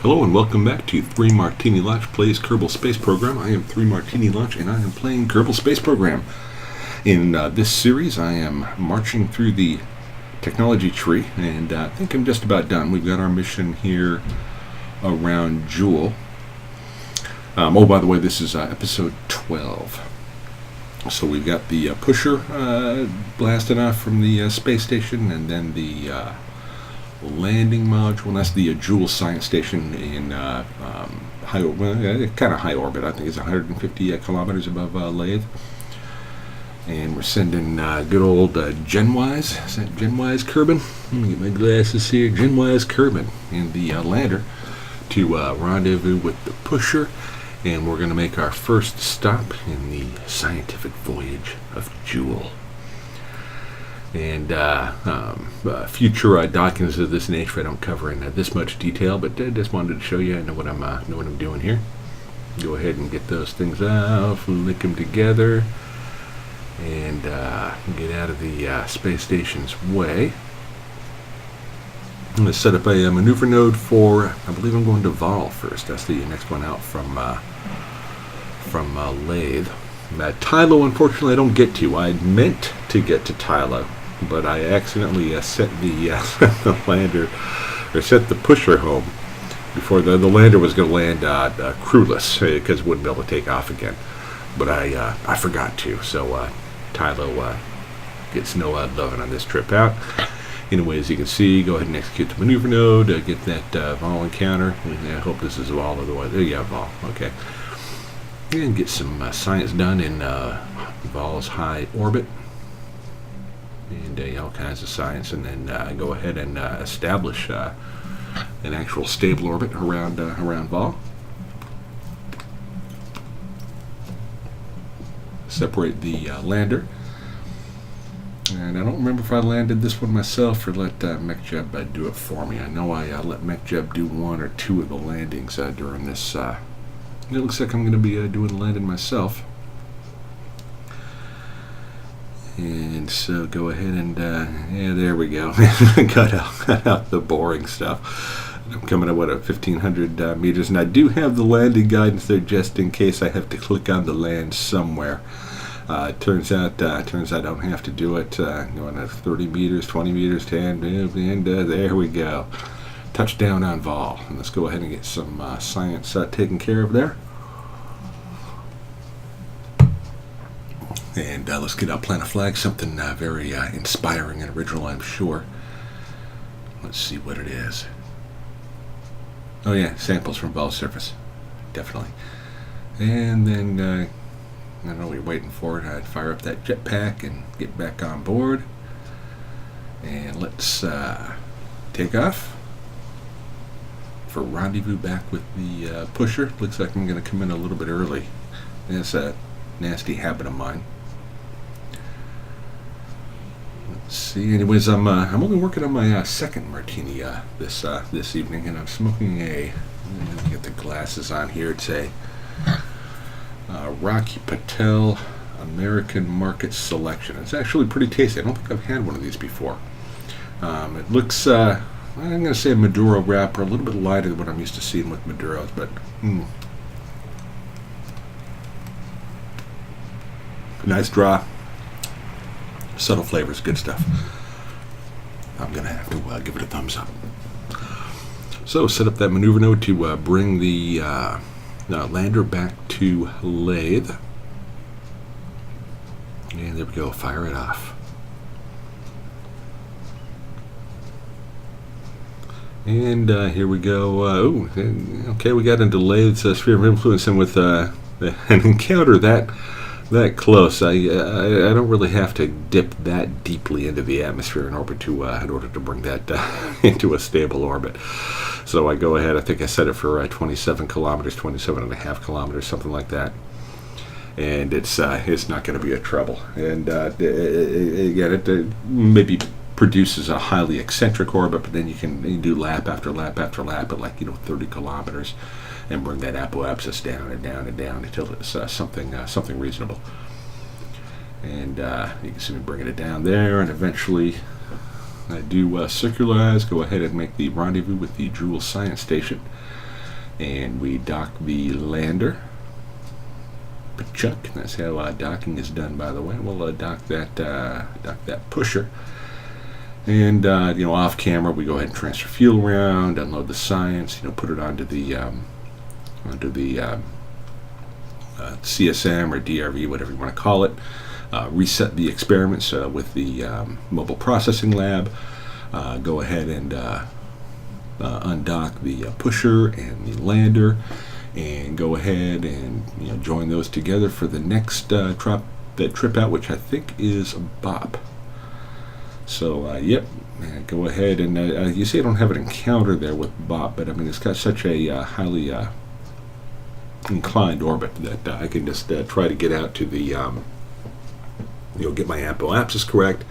Hello and welcome back to 3 Martini Launch Plays Kerbal Space Program. I am 3 Martini Launch and I am playing Kerbal Space Program. In this series I am marching through the technology tree and I think I'm just about done. We've got our mission here around Jool. Oh, by the way, this is episode 12. So we've got the pusher blasting off from the space station, and then the landing module, and that's the Jool science station in kind of high orbit. I think it's 150 kilometers above Lathe. And we're sending good old Genwise. Is that Genwise Kerbin? Let me get my glasses here. Genwise Kerbin and the lander to rendezvous with the pusher. And we're going to make our first stop in the scientific voyage of Jool. And future documents of this nature I don't cover in this much detail, but I just wanted to show you I know what I'm doing here. Go ahead and get those things off, link them together, and get out of the space station's way. I'm going to set up a maneuver node for, I believe I'm going to Vol first. That's the next one out from Lathe. Tylo, unfortunately, I don't get to. I meant to get to Tylo, but I accidentally set the lander, or set the pusher home before the lander was going to land crewless, because it wouldn't be able to take off again. But I forgot to, so Tylo gets no loving on this trip out. Anyway, as you can see, go ahead and execute the maneuver node, get that Vol encounter. I hope this is Vol, otherwise, yeah, Vol, okay. And get some science done in Vol's high orbit. And all kinds of science, and then go ahead and establish an actual stable orbit around Vol. Separate the lander. And I don't remember if I landed this one myself or let MechJeb do it for me. I know I let MechJeb do one or two of the landings during this. It looks like I'm going to be doing the landing myself. And so go ahead and, yeah, there we go. cut out the boring stuff. I'm coming at, 1,500 meters. And I do have the landing guidance there just in case I have to click on the land somewhere. Turns out I don't have to do it. Going at 30 meters, 20 meters, 10, and there we go. Touchdown on Vol. And let's go ahead and get some science taken care of there. And let's get out plant a flag, something very inspiring and original, I'm sure. Let's see what it is. Oh yeah, samples from Vol's surface. Definitely. And then, I don't know what you're waiting for. I'd fire up that jetpack and get back on board. And let's take off for rendezvous back with the pusher. Looks like I'm going to come in a little bit early. That's a nasty habit of mine. Let's see. Anyways, I'm only working on my second martini this evening, and I'm smoking a. Let me get the glasses on here. It's a Rocky Patel American Market Selection. It's actually pretty tasty. I don't think I've had one of these before. It looks, I'm going to say a Maduro wrapper, a little bit lighter than what I'm used to seeing with Maduros, but nice draw. Subtle flavors, good stuff. I'm going to have to give it a thumbs up. So set up that maneuver node to bring the lander back to Lathe. And there we go, fire it off. And here we go. Okay, we got into Lathe's sphere of influence, and with an encounter that close, I don't really have to dip that deeply into the atmosphere in order to bring that into a stable orbit. So I go ahead. I think I set it for 27 kilometers, 27 and a half kilometers, something like that. And it's not going to be a trouble. And again, it maybe produces a highly eccentric orbit, but then you can do lap after lap after lap at 30 kilometers. And bring that apoapsis down and down and down until it's something reasonable. And you can see me bringing it down there, and eventually I do circularize, go ahead and make the rendezvous with the Jool science station. and we dock the lander. Chuck, that's how docking is done, by the way. We'll dock that pusher, and off camera we go ahead and transfer fuel around, unload the science, put it onto the CSM or DRV, whatever you want to call it. Reset the experiments with the mobile processing lab. Go ahead and undock the pusher and the lander, and go ahead and join those together for the next trip out, which I think is BOP. So yep, go ahead and you see I don't have an encounter there with BOP, but I mean it's got such a highly inclined orbit that I can just try to get out to the get my apoapsis correct,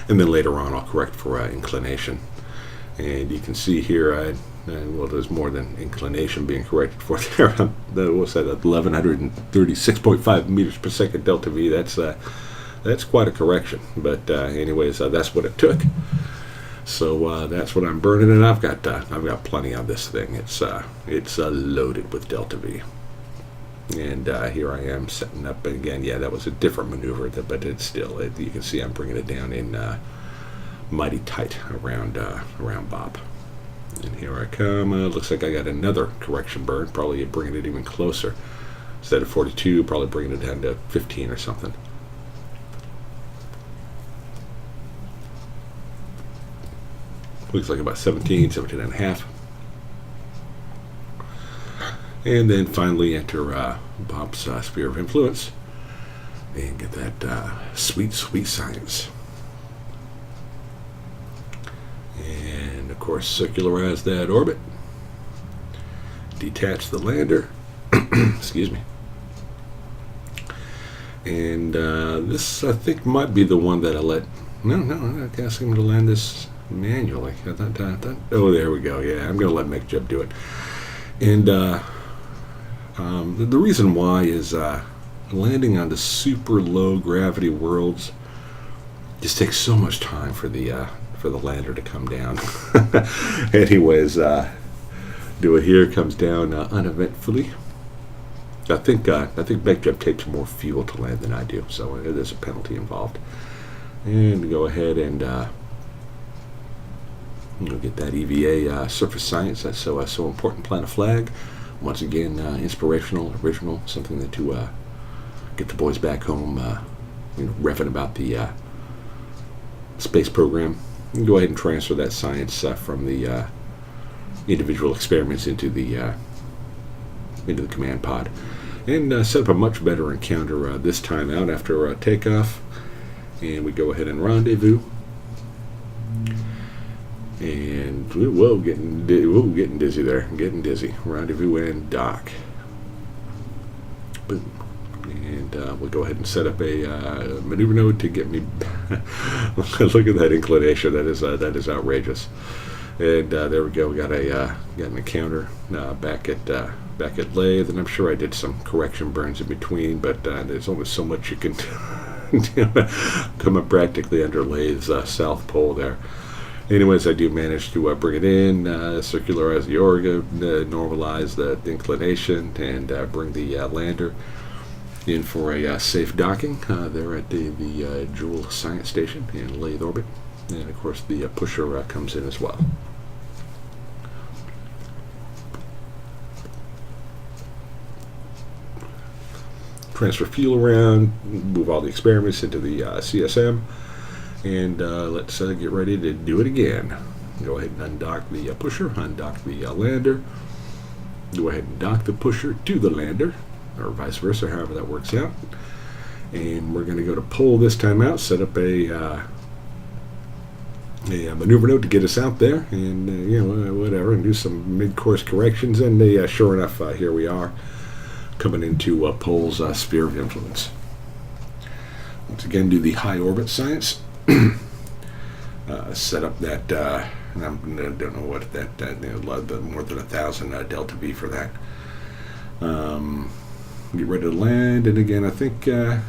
and then later on I'll correct for inclination. And you can see here well, there's more than inclination being corrected for there. What's that, 1136.5 meters per second delta V? That's quite a correction, but anyways, that's what it took. So that's what I'm burning, and I've got plenty on this thing. It's loaded with delta V. And here I am setting up again. Yeah, that was a different maneuver, but it's still, you can see I'm bringing it down in mighty tight around BOP. And here I come. Looks like I got another correction burn, probably bringing it even closer. Instead of 42, probably bringing it down to 15 or something. Looks like about 17 and a half. And then finally enter BOP's sphere of influence and get that sweet science. And of course circularize that orbit, detach the lander, excuse me. And this I think might be the one that I let, no, I guess I'm going to land this manually. Oh, there we go. Yeah, I'm going to let MechJeb do it. And the reason why is landing on the super low gravity worlds just takes so much time for the lander to come down. Anyways, do it here, comes down uneventfully. I think MechJeb takes more fuel to land than I do, so there's a penalty involved. And go ahead and get that EVA surface science. That's so important. Plant a flag. Once again, inspirational, original, something that to get the boys back home, revving about the space program. And go ahead and transfer that science from the individual experiments into the command pod, and set up a much better encounter this time out after takeoff. And we go ahead and rendezvous. And getting dizzy there. Getting dizzy. Rendezvous and dock. Boom. And we'll go ahead and set up a maneuver node to get me. Look at that inclination. That is outrageous. And there we go. We got an encounter back at lathe, and I'm sure I did some correction burns in between, but there's only so much you can come up practically under lathe's south pole there. Anyways, I do manage to bring it in, circularize the orbit, normalize the inclination, and bring the lander in for a safe docking there at the Jool Science Station in lathe orbit. And of course the pusher comes in as well. Transfer fuel around, move all the experiments into the CSM. And let's get ready to do it again. Go ahead and undock the pusher, undock the lander. Go ahead and dock the pusher to the lander, or vice versa, however that works out. And we're going to go to pull this time out, set up a maneuver node to get us out there, and whatever, and do some mid-course corrections. And sure enough, here we are coming into Pole's sphere of influence. Once again, do the high orbit science. Set up that, and I don't know what that, more than 1,000 delta V for that. Get ready to land, and again, I think, telling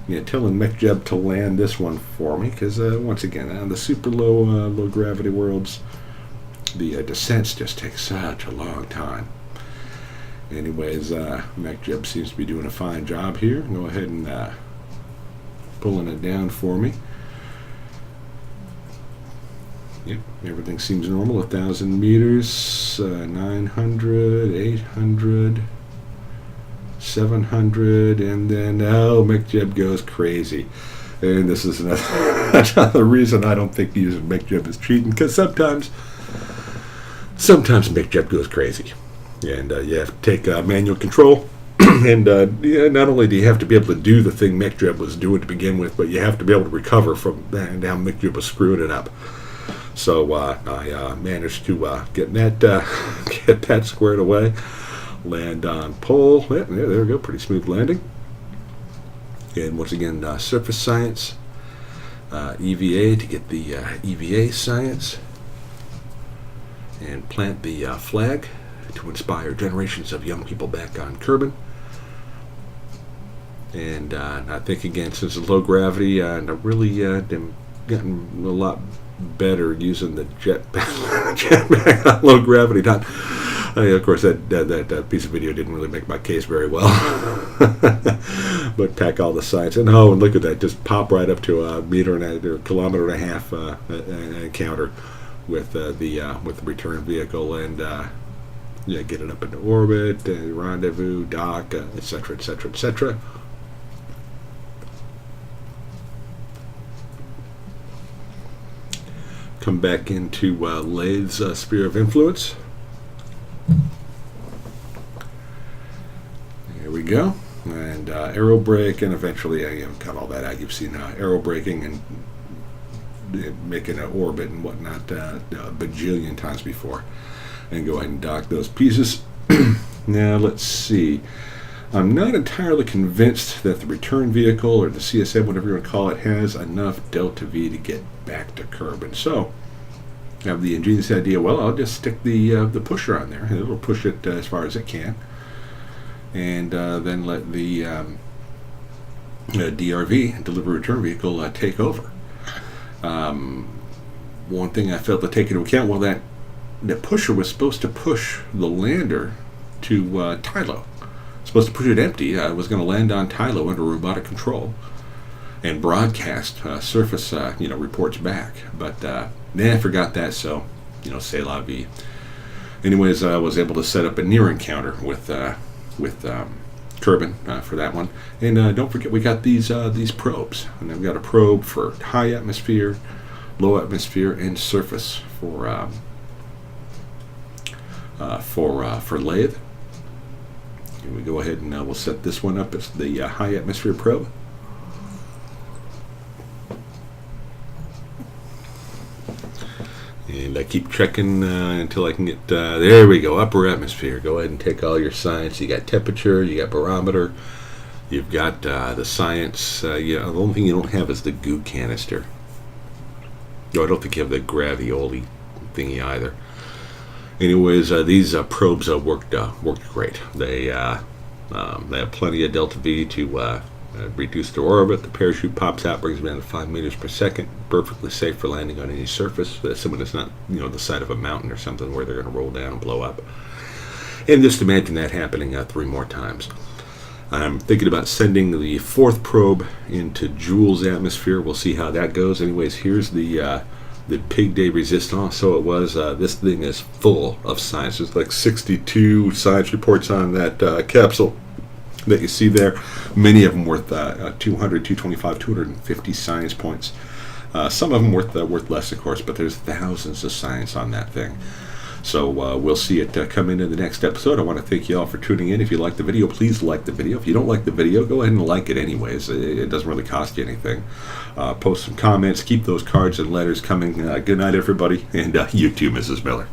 MechJeb to land this one for me, because once again, on the super low gravity worlds, the descents just take such a long time. Anyways, MechJeb seems to be doing a fine job here. Go ahead and pulling it down for me. Yep, everything seems normal. 1,000 meters, 900, 800, 700, and then MechJeb goes crazy. And this is another reason I don't think using MechJeb is cheating, because sometimes MechJeb goes crazy, and you have to take manual control. And not only do you have to be able to do the thing MechJeb was doing to begin with, but you have to be able to recover from that and how MechJeb was screwing it up. So I managed to get that squared away. Land on pole. Yeah, there we go. Pretty smooth landing. And once again, surface science, EVA to get the EVA science, and plant the flag to inspire generations of young people back on Kerbin. And I think, again, since it's low gravity, I really gotten a lot better using the jetpack on low gravity. Of course, that piece of video didn't really make my case very well. But pack all the science. And look at that. Just pop right up to a meter and a kilometer and a half encounter with the return vehicle, and get it up into orbit, rendezvous, dock, etc., etc., etc. Come back into Lathe's sphere of influence. Here we go. And aero brake, and eventually I got all that out. You've seen aero braking and making an orbit and whatnot a bajillion times before. And go ahead and dock those pieces. Now let's see. I'm not entirely convinced that the return vehicle, or the CSM, whatever you want to call it, has enough delta V to get back to Kerbin. So I have the ingenious idea, well, I'll just stick the pusher on there. It'll push it as far as it can. And then let the DRV, delivery return vehicle, take over. One thing I failed to take into account, well, that pusher was supposed to push the lander to Tylo. Supposed to push it empty. I was going to land on Tylo under robotic control and broadcast surface reports back. But I forgot that, so c'est la vie. Anyways, I was able to set up a near encounter with Kerbin for that one. And don't forget, we got these probes, and I've got a probe for high atmosphere, low atmosphere, and surface for Lathe. And we go ahead and we'll set this one up as the high atmosphere probe. And I keep checking until I can get, there we go, upper atmosphere. Go ahead and take all your science. You got temperature, you got barometer, you've got the science. The only thing you don't have is the goo canister. No, I don't think you have the gravioli thingy either. Anyways, these probes worked great. They have plenty of delta V to reduce their orbit. The parachute pops out, brings them down to 5 meters per second. Perfectly safe for landing on any surface, assuming it's not the side of a mountain or something where they're going to roll down and blow up. And just imagine that happening 3 more times. I'm thinking about sending the 4th probe into Jool's atmosphere. We'll see how that goes. Anyways, here's the Pig Day Resistance. So it was, this thing is full of science. There's like 62 science reports on that capsule that you see there. Many of them worth 200, 225, 250 science points. Some of them worth less, of course, but there's thousands of science on that thing. So we'll see it come in the next episode. I want to thank you all for tuning in. If you like the video, please like the video. If you don't like the video, go ahead and like it anyways. It doesn't really cost you anything. Post some comments. Keep those cards and letters coming. Good night, everybody. And you too, Mrs. Miller.